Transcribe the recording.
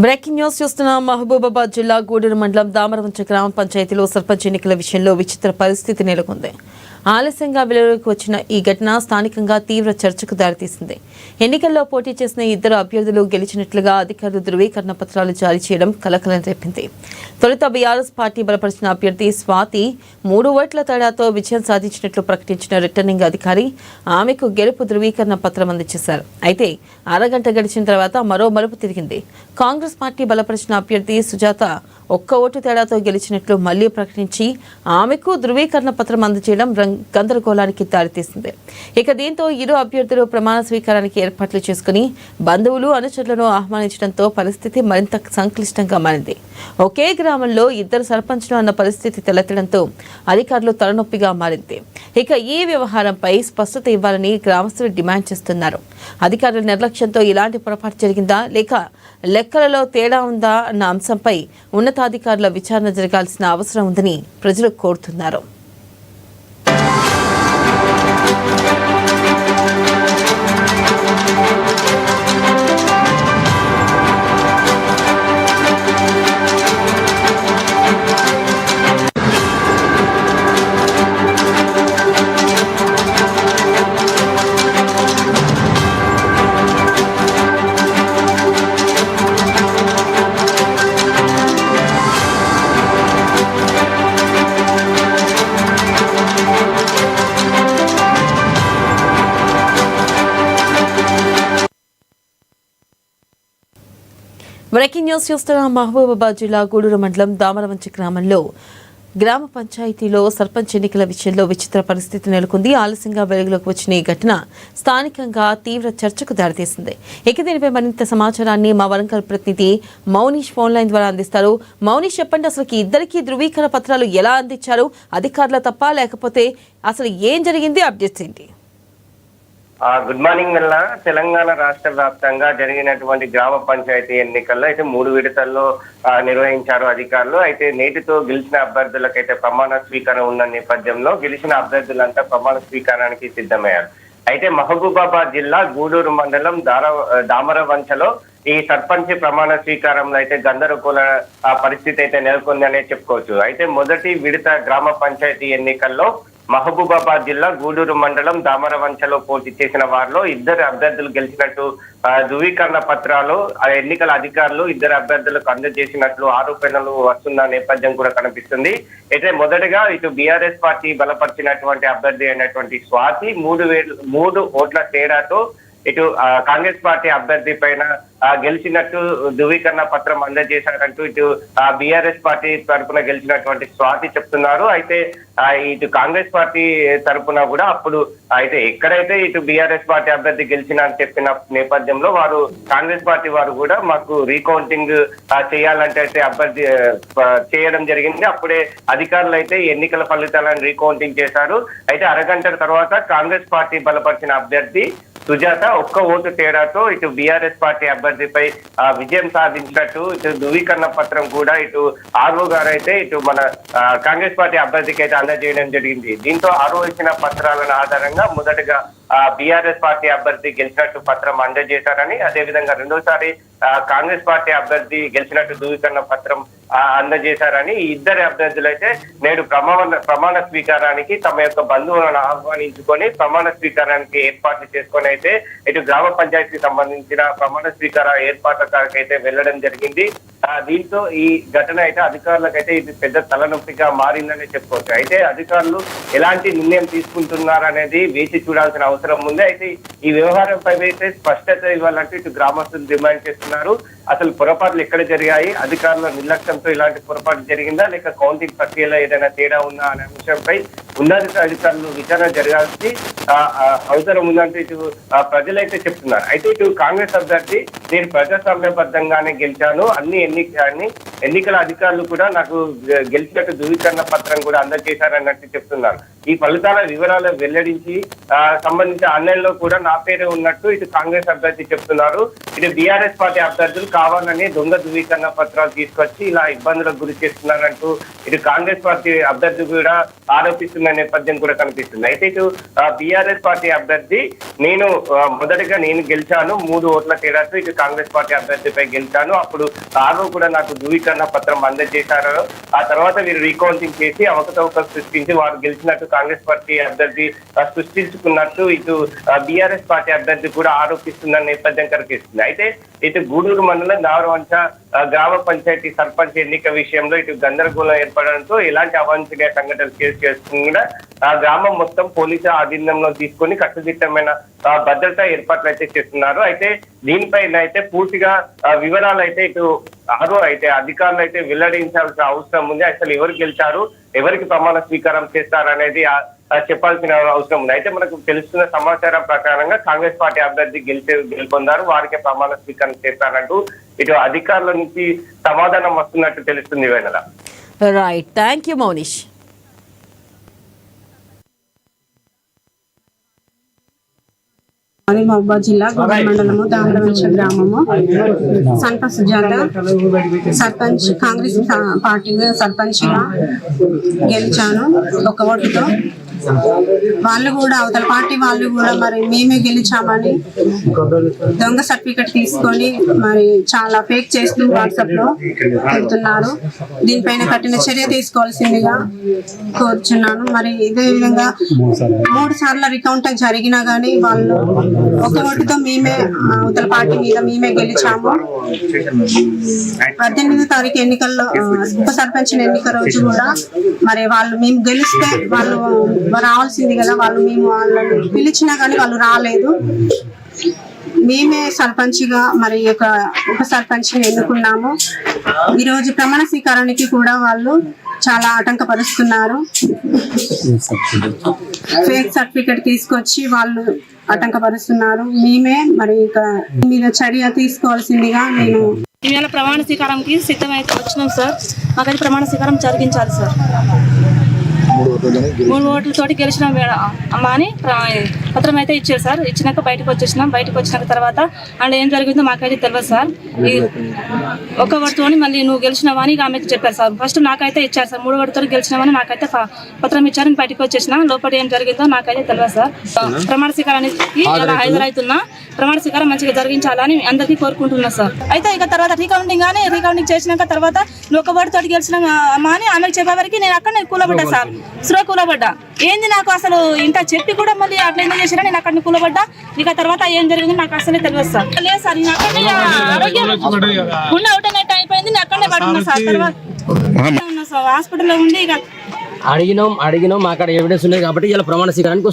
Breaking news చూస్తున్నాం. మహబూబాబాద్ జిల్లా గూడూరు మండలం దామరవంచ గ్రామ పంచాయతీలో సర్పంచ్ ఎన్నికల విషయంలో విచిత్ర పరిస్థితి నెలకొంది. ఆలస్యంగా వెలుగులోకి వచ్చిన ఈ ఘటన స్థానికంగా తీవ్ర చర్చకు దారితీసింది. ఎన్నికల్లో పోటీ చేసిన ఇద్దరు అభ్యర్థులు గెలిచినట్లుగా అధికారులు ధృవీకరణ పత్రాలు జారీ చేయడం కలకలం రేపింది. తొలుత బీఆర్ఎస్ పార్టీ బలపరిచిన అభ్యర్థి స్వాతి 3 ఓట్ల తేడాతో విజయం సాధించినట్లు ప్రకటించిన రిటర్నింగ్ అధికారి ఆమెకు గెలుపు ధృవీకరణ పత్రం అందజేశారు. అయితే అరగంట గడిచిన తర్వాత మరో మలుపు తిరిగింది. కాంగ్రెస్ పార్టీ బలపరిచిన అభ్యర్థి సుజాత 1 ఓటు తేడాతో గెలిచినట్లు మళ్లీ ప్రకటించి ఆమెకు ధృవీకరణ పత్రం అందజేయడం గందరగోళానికి దారితీసింది. ఇక దీంతో ఇరు అభ్యర్థులు ప్రమాణ స్వీకారానికి ఏర్పాట్లు చేసుకుని బంధువులు అనుచరులను ఆహ్వానించడంతో పరిస్థితి మరింత సంక్లిష్టంగా మారింది. ఒకే గ్రామంలో ఇద్దరు సర్పంచ్లు అన్న పరిస్థితి తలెత్తడంతో అధికారులు తలనొప్పిగా మారింది. ఇక ఈ వ్యవహారంపై స్పష్టత ఇవ్వాలని గ్రామస్తులు డిమాండ్ చేస్తున్నారు. అధికారుల నిర్లక్ష్యంతో ఇలాంటి పొరపాటు జరిగిందా లేక లెక్కలలో తేడా ఉందా అన్న అంశంపై ఉన్నతాధికారుల విచారణ జరగాల్సిన అవసరం ఉందని ప్రజలు కోరుతున్నారు. బ్రేకింగ్ న్యూస్ చూస్తున్న మహబూబాబాద్ జిల్లా గూడూరు మండలం దామరవంచ గ్రామంలో గ్రామ పంచాయతీలో సర్పంచ్ ఎన్నికల విషయంలో విచిత్ర పరిస్థితి నెలకొంది. ఆలస్యంగా వెలుగులోకి వచ్చిన ఈ ఘటన స్థానికంగా తీవ్ర చర్చకు దారితీసింది. ఇక దీనిపై మరింత సమాచారాన్ని మా వరంగల్ ప్రతినిధి మౌనీష్ ఫోన్ లైన్ ద్వారా అందిస్తారు. మౌనీష్, చెప్పండి, అసలు ఇద్దరికి ధృవీకరణ పత్రాలు ఎలా అందించారు? అధికారుల తప్ప లేకపోతే అసలు ఏం జరిగింది? అప్డేట్స్ ఏంటి? గుడ్ మార్నింగ్ వల్ల తెలంగాణ రాష్ట్ర వ్యాప్తంగా జరిగినటువంటి గ్రామ పంచాయతీ ఎన్నికల్లో అయితే 3 విడతల్లో నిర్వహించారు అధికారులు. అయితే నేటితో గెలిచిన అభ్యర్థులకైతే ప్రమాణ స్వీకారం ఉన్న నేపథ్యంలో గెలిచిన అభ్యర్థులంతా ప్రమాణ స్వీకారానికి సిద్ధమయ్యారు. అయితే మహబూబాబాద్ జిల్లా గూడూరు మండలం దామరవంచలో ఈ సర్పంచ్ ప్రమాణ స్వీకారంలో అయితే గందరగోళ పరిస్థితి అయితే నెలకొందనే చెప్పుకోవచ్చు. అయితే మొదటి విడత గ్రామ పంచాయతీ ఎన్నికల్లో మహబూబాబాద్ జిల్లా గూడూరు మండలం దామరవంచలో పోటీ చేసిన వారిలో 2 అభ్యర్థులు గెలిచినట్టు ధృవీకరణ పత్రాలు ఎన్నికల అధికారులు 2 అభ్యర్థులకు అందజేసినట్లు ఆరోపణలు వస్తున్న నేపథ్యం కూడా కనిపిస్తుంది. అయితే మొదటగా ఇటు బీఆర్ఎస్ పార్టీ బలపరిచినటువంటి అభ్యర్థి అయినటువంటి స్వాతి 3 ఓట్ల తేడాతో ఇటు కాంగ్రెస్ పార్టీ అభ్యర్థి పైన గెలిచినట్టు ధృవీకరణ పత్రం అందజేశారంటూ ఇటు బీఆర్ఎస్ పార్టీ తరఫున గెలిచినటువంటి స్వాతి చెప్తున్నారు. అయితే ఇటు కాంగ్రెస్ పార్టీ తరఫున కూడా అప్పుడు అయితే ఎక్కడైతే ఇటు బీఆర్ఎస్ పార్టీ అభ్యర్థి గెలిచిన అని చెప్పిన నేపథ్యంలో వారు కాంగ్రెస్ పార్టీ వారు కూడా మాకు రీకౌంటింగ్ చేయాలంటే అయితే అభ్యర్థి చేయడం జరిగింది. అప్పుడే అధికారులు అయితే ఎన్నికల ఫలితాలను రీకౌంటింగ్ చేశారు. అయితే అరగంట తర్వాత కాంగ్రెస్ పార్టీ బలపరిచిన అభ్యర్థి సుజాత 1 ఓటు తేడాతో ఇటు బీఆర్ఎస్ పార్టీ అభ్యర్థిపై విజయం సాధించినట్టు ఇటు ధృవీకరణ పత్రం కూడా ఇటు ఆర్ఓ గారు అయితే ఇటు మన కాంగ్రెస్ పార్టీ అభ్యర్థికి అయితే అందజేయడం జరిగింది. దీంతో ఆర్ఓ ఇచ్చిన పత్రాలను ఆధారంగా మొదటగా బీఆర్ఎస్ పార్టీ అభ్యర్థి గెలిచినట్టు పత్రం అందజేశారని, అదేవిధంగా రెండోసారి కాంగ్రెస్ పార్టీ అభ్యర్థి గెలిచినట్టు ధృవీకరణ పత్రం అందజేశారని ఈ 2 అభ్యర్థులు అయితే నేడు ప్రమాణ స్వీకారానికి తమ యొక్క బంధువులను ఆహ్వానించుకొని ప్రమాణ స్వీకారానికి ఏర్పాట్లు చేసుకొని అయితే ఇటు గ్రామ పంచాయతీకి సంబంధించిన ప్రమాణ స్వీకార ఏర్పాట్ల అయితే వెళ్లడం జరిగింది. దీంతో ఈ ఘటన అయితే అధికారులకైతే ఇది పెద్ద తలనొప్పిగా మారిందని చెప్పుకోవచ్చు. అయితే అధికారులు ఎలాంటి నిర్ణయం తీసుకుంటున్నారనేది వేచి చూడాల్సిన అవసరం ఉంది. అయితే ఈ వ్యవహారంపై అయితే స్పష్టత ఇవ్వాలంటే ఇటు గ్రామస్తులు డిమాండ్ చేస్తున్నారు. అసలు పొరపాట్లు ఎక్కడ జరిగాయి, అధికారుల నిర్లక్ష్యంతో ఇలాంటి పొరపాటు జరిగిందా లేక కౌంటింగ్ ప్రక్రియలో ఏదైనా తేడా ఉందా అనే అంశంపై ఉన్నత అధికారులు విచారణ జరగాల్సి అవసరం ఉందంటే ఇటు ప్రజలైతే చెప్తున్నారు. అయితే ఇటు కాంగ్రెస్ అభ్యర్థి నేను ప్రజాస్వామ్యబద్ధంగానే గెలిచాను, అన్ని ఎన్నికల అధికారులు కూడా నాకు గెలిచినట్టు ధృవీకరణ పత్రం కూడా అందజేశారన్నట్టు చెప్తున్నారు. ఈ ఫలితాల వివరాలు వెల్లడించి సంబంధించిన ఆన్లైన్లో కూడా నా పేరే ఉన్నట్టు ఇటు కాంగ్రెస్ అభ్యర్థి చెప్తున్నారు. ఇటు బీఆర్ఎస్ పార్టీ అభ్యర్థులు కావాలని దొంగ ధృవీకరణ పత్రాలు తీసుకొచ్చి ఇలా ఇబ్బందులకు గురి చేస్తున్నారంటూ ఇటు కాంగ్రెస్ పార్టీ అభ్యర్థి కూడా ఆరోపిస్తున్న చేస్తున్న నేపథ్యం కూడా కనిపిస్తుంది. అయితే ఇటు బీఆర్ఎస్ పార్టీ అభ్యర్థి మొదటగా నేను గెలిచాను 3 ఓట్ల తేడాతో, ఇటు కాంగ్రెస్ పార్టీ అభ్యర్థిపై గెలిచాను, అప్పుడు ఆరో కూడా నాకు ధృవీకరణ పత్రం అందజేశారు. ఆ తర్వాత వీరు రీకౌంటింగ్ చేసి అవకతవకలు సృష్టించి వారు గెలిచినట్టు కాంగ్రెస్ పార్టీ అభ్యర్థి సృష్టించుకున్నట్టు ఇటు బీఆర్ఎస్ పార్టీ అభ్యర్థి కూడా ఆరోపిస్తున్న నేపథ్యం కనిపిస్తుంది. అయితే ఇటు గూడూరు మండలం దావరవంచ గ్రామ పంచాయతీ సర్పంచ్ ఎన్నిక విషయంలో ఇటు గందరగోళం ఏర్పడడంతో ఎలాంటి అవాంఛనీయ సంఘటనలు కేసు చేసుకున్నా ఆ గ్రామం మొత్తం పోలీసు ఆధీనంలో తీసుకొని కట్టుదిట్టమైన భద్రతా ఏర్పాట్లు అయితే చేస్తున్నారు. అయితే దీనిపైన అయితే పూర్తిగా వివరాలు అయితే ఇటు అధికారులు అయితే వెల్లడించాల్సిన అవసరం ఉంది. అసలు ఎవరు గెలిచారు, ఎవరికి ప్రమాణ స్వీకారం చేస్తారనేది చెప్పాల్సిన అవసరం ఉంది. అయితే మనకు తెలుస్తున్న సమాచారం ప్రకారంగా కాంగ్రెస్ పార్టీ అభ్యర్థి గెలుపొందారు, వారికి ప్రమాణ స్వీకారం చేస్తారంటూ ఇటు అధికారుల నుంచి సమాధానం వస్తున్నట్టు తెలుస్తుంది. వెనల right, thank you Mounish. Mahabubabad జిల్లా గూడూరు మండలము దామరవంచ గ్రామము సంత సుజాత సర్పంచ్ కాంగ్రెస్ పార్టీ సర్పంచ్ గా గెలిచాను 1 ఓటుతో. వాళ్ళు కూడా అవతల పార్టీ వాళ్ళు కూడా మరి మేమే గెలిచామని దొంగ సర్టిఫికెట్ తీసుకొని మరి చాలా ఫేక్ చేస్తూ వాట్సాప్ లో పెడుతున్నారు. దీనిపైన కఠిన చర్య తీసుకోవాల్సిందిగా కోరుచున్నాను. మరి ఇదే విధంగా 3 సార్లు రీకౌంట్ జరిగినా గానీ వాళ్ళు 1 ఓటుతో మేమే అవతల పార్టీ మీద మేమే గెలిచాము. 18వ తారీఖు ఎన్నికల్లో ఉప సర్పంచ్ ఎన్నిక రోజు కూడా మరి వాళ్ళు మేము గెలిస్తే వాళ్ళు రావాల్సింది కదా, మేము వాళ్ళని పిలిచినా కానీ వాళ్ళు రాలేదు. మేమే సర్పంచ్ గా మరి ఉప సర్పంచ్ ఎన్నుకున్నాము. ఈరోజు ప్రమాణ స్వీకారానికి కూడా వాళ్ళు చాలా ఆటంకపరుస్తున్నారు. ఫేక్ సర్టిఫికెట్ తీసుకొచ్చి వాళ్ళు ఆటంకపరుస్తున్నారు. మేమే మరి మీద చర్య తీసుకోవాల్సిందిగా నేను ఇవాళ ప్రమాణ స్వీకారంకి సిద్ధమైతే వచ్చినాం సార్. మాకైతే ప్రమాణ స్వీకారం జరిగించాలి సార్. 3 ఓట్లతోటి గెలిచినాం అమ్మా అని పత్రం అయితే ఇచ్చారు సార్. ఇచ్చినాక బయటకు వచ్చేసినాం. బయటకు వచ్చినాక తర్వాత అండ్ ఏం జరిగిందో మాకైతే తెలియదు సార్. 1 ఓటుతోని మళ్ళీ నువ్వు గెలిచినావా అని ఆమెకు చెప్పారు సార్. ఫస్ట్ నాకైతే ఇచ్చారు సార్. 3 ఓటుతో గెలిచినామని నాకైతే పత్రం ఇచ్చారు. బయటకు వచ్చేసిన లోపల ఏం జరిగిందో నాకైతే తెలియదు సార్. ప్రమాణ స్వీకారానికి ఇలా హాజరవుతున్నా. ప్రమాణ స్వీకారం మంచిగా జరిగించాలని అందరికీ కోరుకుంటున్నా సార్. అయితే ఇక తర్వాత రీకౌంటింగ్ చేసినాక తర్వాత నువ్వు 1 ఓటుతో గెలిచిన అమ్మా అని ఆమెకు చెప్పేవరకు నేను అక్కడ కూలబడ్డా సార్. కూలబడ్డా ఏంది నాకు అసలు ఇంత చెప్పి కూడా మళ్ళీ అట్లా ఎందుకు చేసినా నేను అక్కడ కూలబడ్డా. ఇక తర్వాత ఏం జరిగింది నాకు అసలే తెలియదు సార్. లేదు సార్, నేను అక్కడనే గుండె అవుట్ అయినట్టు అయిపోయింది. నేను అక్కడనే పడుతున్నా సార్. తర్వాత ఉన్నా సార్ హాస్పిటల్లో ఉండి ఇక అడిగినాం మాకు అక్కడ ఎవిడెన్స్ ఉన్నాయి కాబట్టి ఇలా ప్రమాణ స్వీకారానికి